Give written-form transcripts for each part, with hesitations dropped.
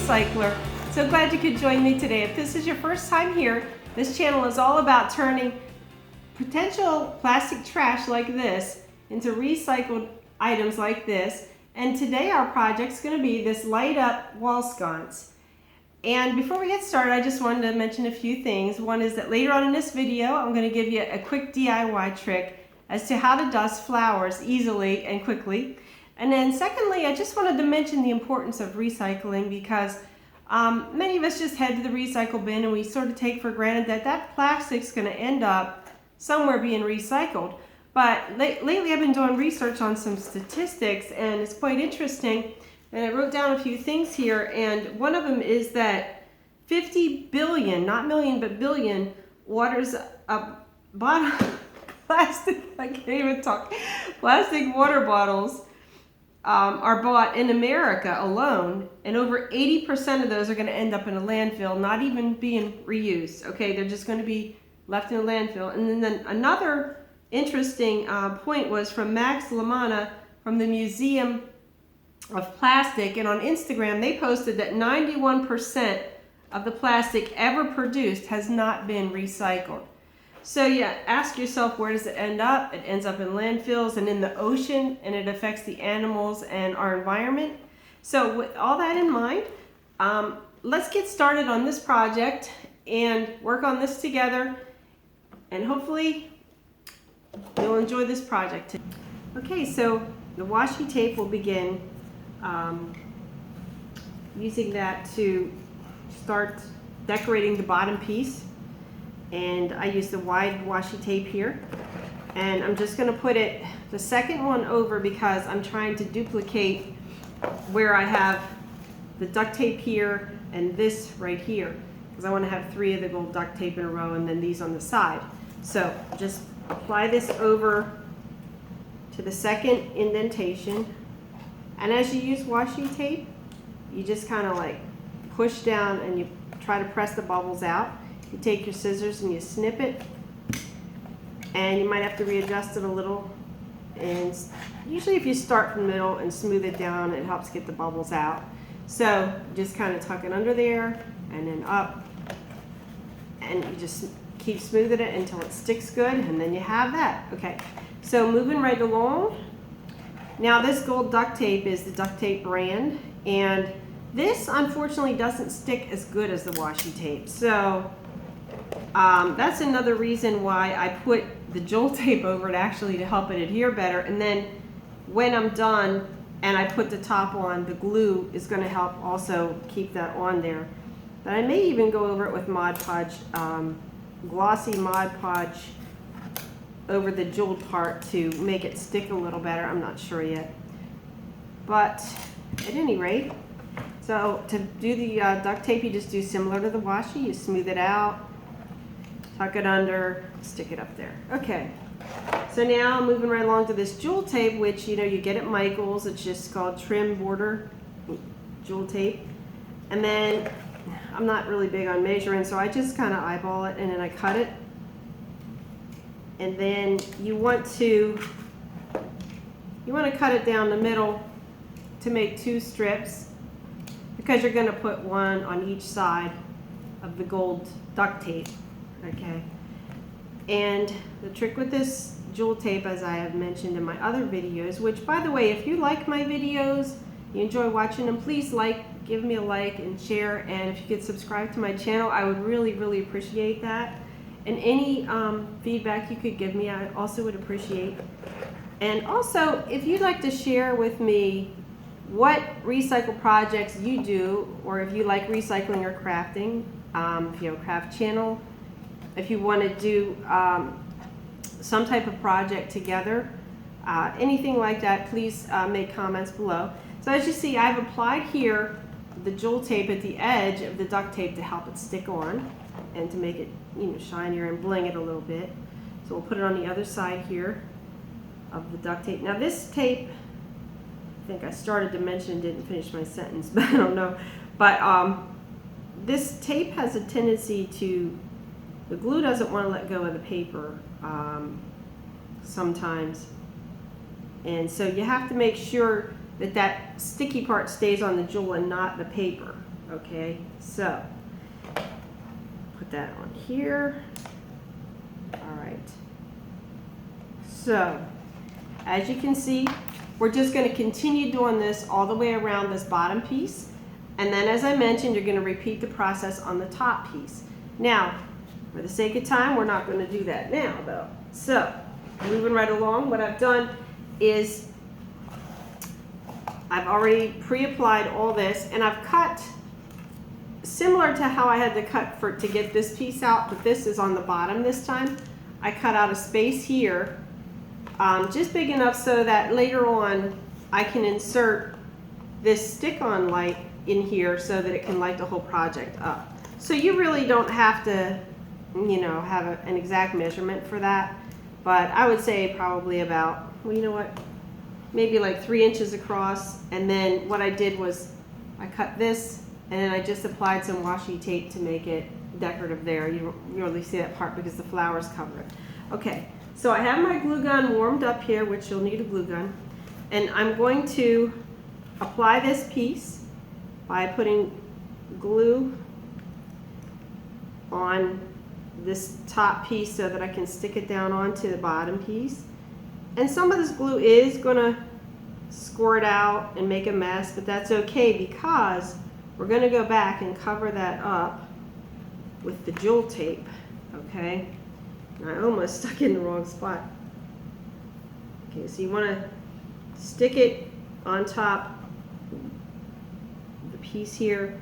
recycler. So glad you could join me today. If this is your first time here, this channel is all about turning potential plastic trash like this into recycled items like this. And today our project's going to be this light up wall sconce. And before we get started, I just wanted to mention a few things. One is that later on in this video, I'm going to give you a quick DIY trick as to how to dust flowers easily and quickly. And then secondly, I just wanted to mention the importance of recycling because many of us just head to the recycle bin and we sort of take for granted that that plastic's going to end up somewhere being recycled. But lately I've been doing research on some statistics and it's quite interesting. And I wrote down a few things here, and one of them is that 50 billion, not million, but billion waters plastic, I can't even talk, plastic water bottles are bought in America alone, and over 80% of those are going to end up in a landfill, not even being reused. Okay, they're just going to be left in a landfill. And then another interesting point was from Max Lamana from the Museum of Plastic, and on Instagram they posted that 91% of the plastic ever produced has not been recycled. So yeah, ask yourself, where does it end up? It ends up in landfills and in the ocean, and it affects the animals and our environment. So with all that in mind, let's get started on this project and work on this together, and hopefully you'll enjoy this project. Okay, so the washi tape will begin using that to start decorating the bottom piece. And I use the wide washi tape here, and I'm just going to put it the second one over because I'm trying to duplicate where I have the duct tape here and this right here, because I want to have 3 of the gold duct tape in a row and then these on the side. So just apply this over to the second indentation, and as you use washi tape, you just kind of like push down and you try to press the bubbles out. You take your scissors and you snip it, and you might have to readjust it a little. And usually if you start from the middle and smooth it down, it helps get the bubbles out. So just kind of tuck it under there and then up, and you just keep smoothing it until it sticks good, and then you have that. Okay, so moving right along. Now this gold duct tape is the duct tape brand, and this unfortunately doesn't stick as good as the washi tape. So that's another reason why I put the jewel tape over it, actually, to help it adhere better. And then when I'm done and I put the top on, the glue is going to help also keep that on there. But I may even go over it with Mod Podge, glossy Mod Podge over the jeweled part to make it stick a little better. I'm not sure yet. But at any rate, so to do the duct tape, you just do similar to the washi. You smooth it out, tuck it under, stick it up there. Okay, so now moving right along to this jewel tape, which you get at Michael's. It's just called trim border jewel tape. And then I'm not really big on measuring, so I just kind of eyeball it and then I cut it. And then you want to cut it down the middle to make 2 strips, because you're going to put one on each side of the gold duct tape. Okay, and the trick with this jewel tape, as I have mentioned in my other videos, which by the way, if you like my videos, you enjoy watching them, please give me a like and share, and if you could subscribe to my channel, I would really appreciate that. And any feedback you could give me, I also would appreciate. And also, if you'd like to share with me what recycle projects you do, or if you like recycling or crafting, if you have a craft channel, if you want to do some type of project together, anything like that, please make comments below. So as you see, I've applied here the jewel tape at the edge of the duct tape to help it stick on and to make it shinier and bling it a little bit. So we'll put it on the other side here of the duct tape. Now this tape, I think I started to mention, didn't finish my sentence, but I don't know. But this tape has a tendency to, the glue doesn't want to let go of the paper sometimes. And so you have to make sure that that sticky part stays on the jewel and not the paper. Okay, so put that on here. All right. So as you can see, we're just going to continue doing this all the way around this bottom piece. And then, as I mentioned, you're going to repeat the process on the top piece. Now, for the sake of time, we're not going to do that now, though. So, moving right along, what I've done is I've already pre-applied all this, and I've cut similar to how I had to cut to get this piece out, but this is on the bottom this time. I cut out a space here, just big enough so that later on I can insert this stick-on light in here so that it can light the whole project up. So you really don't have to, you know, have an exact measurement for that, but I would say probably about, well, you know what, maybe like 3 inches across. And then what I did was I cut this and then I just applied some washi tape to make it decorative there. You don't really see that part because the flowers cover it. Okay, so I have my glue gun warmed up here, which you'll need a glue gun, and I'm going to apply this piece by putting glue on this top piece so that I can stick it down onto the bottom piece. And some of this glue is gonna squirt out and make a mess, but that's okay because we're gonna go back and cover that up with the jewel tape, okay? I almost stuck in the wrong spot. Okay, so you wanna stick it on top of the piece here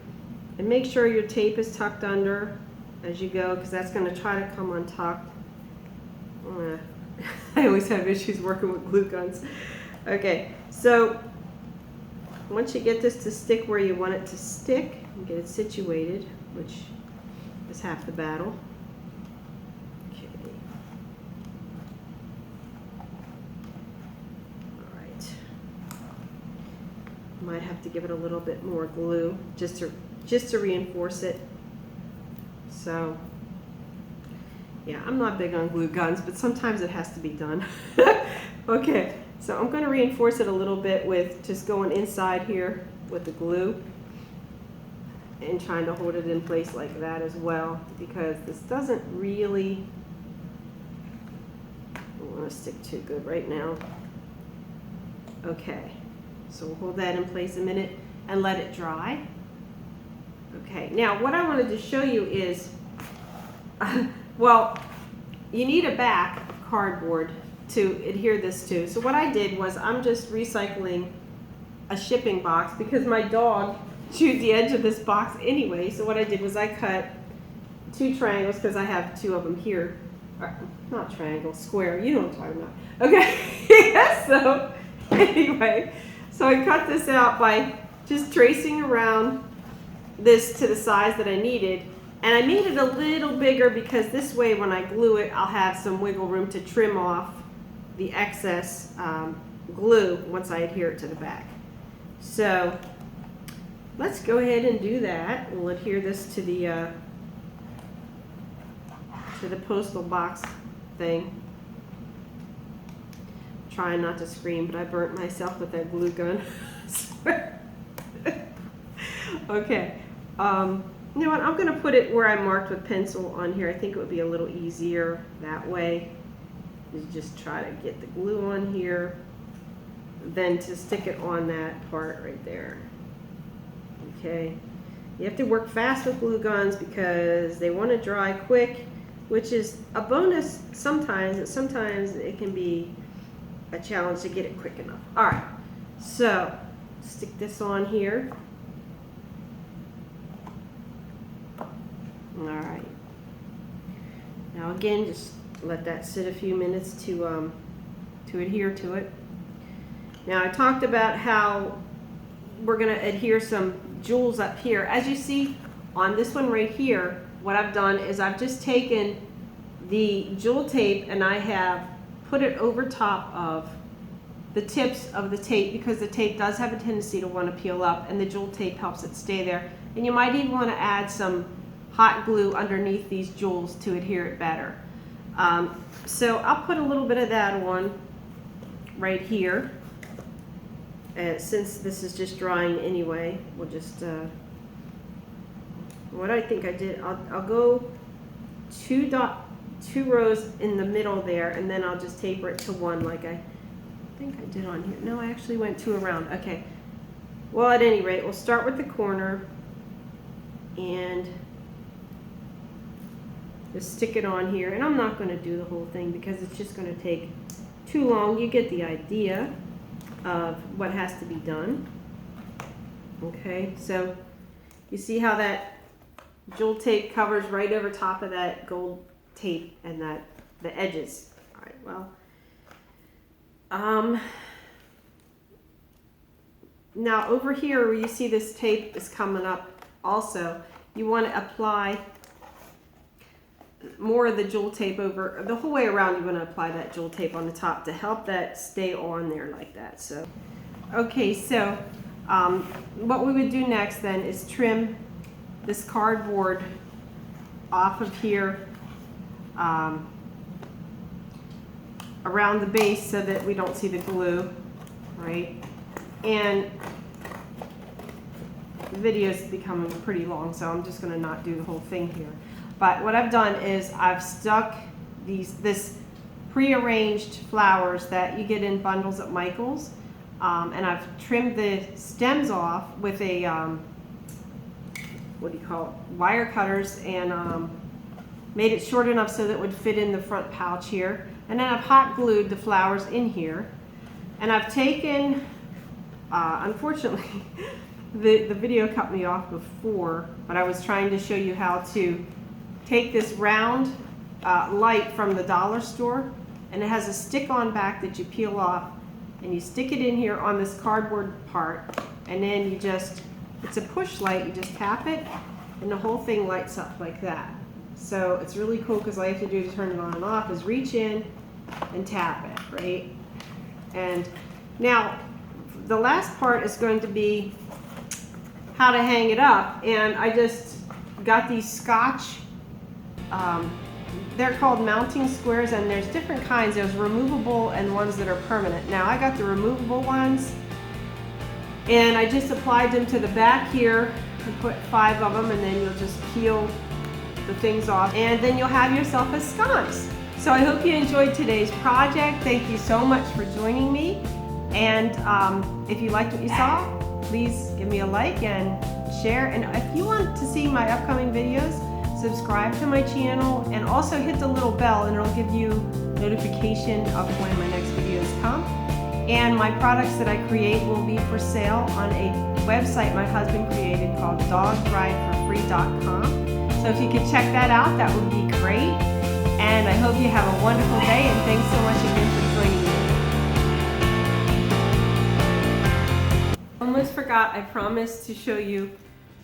and make sure your tape is tucked under as you go, because that's gonna try to come untucked. I always have issues working with glue guns. Okay, so once you get this to stick where you want it to stick and get it situated, which is half the battle. Okay. All right. Might have to give it a little bit more glue just to reinforce it. So yeah, I'm not big on glue guns, but sometimes it has to be done. Okay, so I'm going to reinforce it a little bit with just going inside here with the glue and trying to hold it in place like that as well, because this doesn't really want to stick too good right now. Okay, so we'll hold that in place a minute and let it dry. Okay, now what I wanted to show you is, well, you need a back cardboard to adhere this to. So what I did was I'm just recycling a shipping box because my dog chewed the edge of this box anyway. So what I did was I cut 2 triangles because I have 2 of them here. Or, not triangle, square. You know what I'm talking about. Okay. So anyway, so I cut this out by just tracing around this to the size that I needed. And I made it a little bigger because this way when I glue it, I'll have some wiggle room to trim off the excess glue once I adhere it to the back. So let's go ahead and do that. We'll adhere this to the postal box thing. Trying not to scream, but I burnt myself with that glue gun. Okay. You know what, I'm going to put it where I marked with pencil on here. I think it would be a little easier that way. You just try to get the glue on here, then to stick it on that part right there. Okay. You have to work fast with glue guns because they want to dry quick, which is a bonus sometimes, and sometimes it can be a challenge to get it quick enough. All right, so stick this on here. All right. Now again, just let that sit a few minutes to adhere to it. Now I talked about how we're going to adhere some jewels up here. As you see on this one right here, what I've done is I've just taken the jewel tape and I have put it over top of the tips of the tape because the tape does have a tendency to want to peel up and the jewel tape helps it stay there. And you might even want to add some hot glue underneath these jewels to adhere it better. So I'll put a little bit of that on right here. Since this is just drying anyway, we'll just what I think I did, I'll go two rows in the middle there, and then I'll just taper it to one like I think I did on here. No, I actually went 2 around. Okay. Well, at any rate, we'll start with the corner and just stick it on here. And I'm not going to do the whole thing because it's just going to take too long. You get the idea of what has to be done. Okay, so you see how that jewel tape covers right over top of that gold tape and that the edges. All right, well, now over here where you see this tape is coming up also, you want to apply more of the jewel tape over the whole way around. You want to apply that jewel tape on the top to help that stay on there like that. So okay, so what we would do next then is trim this cardboard off of here around the base so that we don't see the glue, right? And the video is becoming pretty long, so I'm just going to not do the whole thing here. But what I've done is I've stuck this pre-arranged flowers that you get in bundles at Michael's, and I've trimmed the stems off with a what do you call it, wire cutters, and made it short enough so that it would fit in the front pouch here. And then I've hot glued the flowers in here, and I've taken unfortunately the video cut me off before, but I was trying to show you how to take this round light from the dollar store, and it has a stick-on back that you peel off, and you stick it in here on this cardboard part, and then you just, it's a push light, you just tap it, and the whole thing lights up like that. So it's really cool because all you have to do to turn it on and off is reach in and tap it, right? And now the last part is going to be how to hang it up, and I just got these Scotch, they're called mounting squares, and there's different kinds. There's removable and ones that are permanent. Now I got the removable ones, and I just applied them to the back here and put 5 of them, and then you'll just peel the things off, and then you'll have yourself a sconce. So I hope you enjoyed today's project. Thank you so much for joining me, and if you liked what you saw, please give me a like and share, and if you want to see my upcoming videos, subscribe to my channel, and also hit the little bell, and it'll give you notification of when my next videos come. And my products that I create will be for sale on a website my husband created called dogrideforfree.com. So if you could check that out, that would be great. And I hope you have a wonderful day, and thanks so much again for joining me. Almost forgot, I promised to show you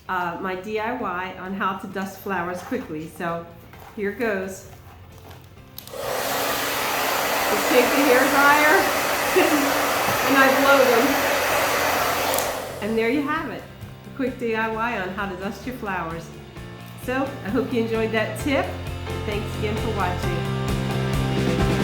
my DIY on how to dust flowers quickly. So here goes. Just take the hair dryer and I blow them. And there you have it. A quick DIY on how to dust your flowers. So I hope you enjoyed that tip. Thanks again for watching.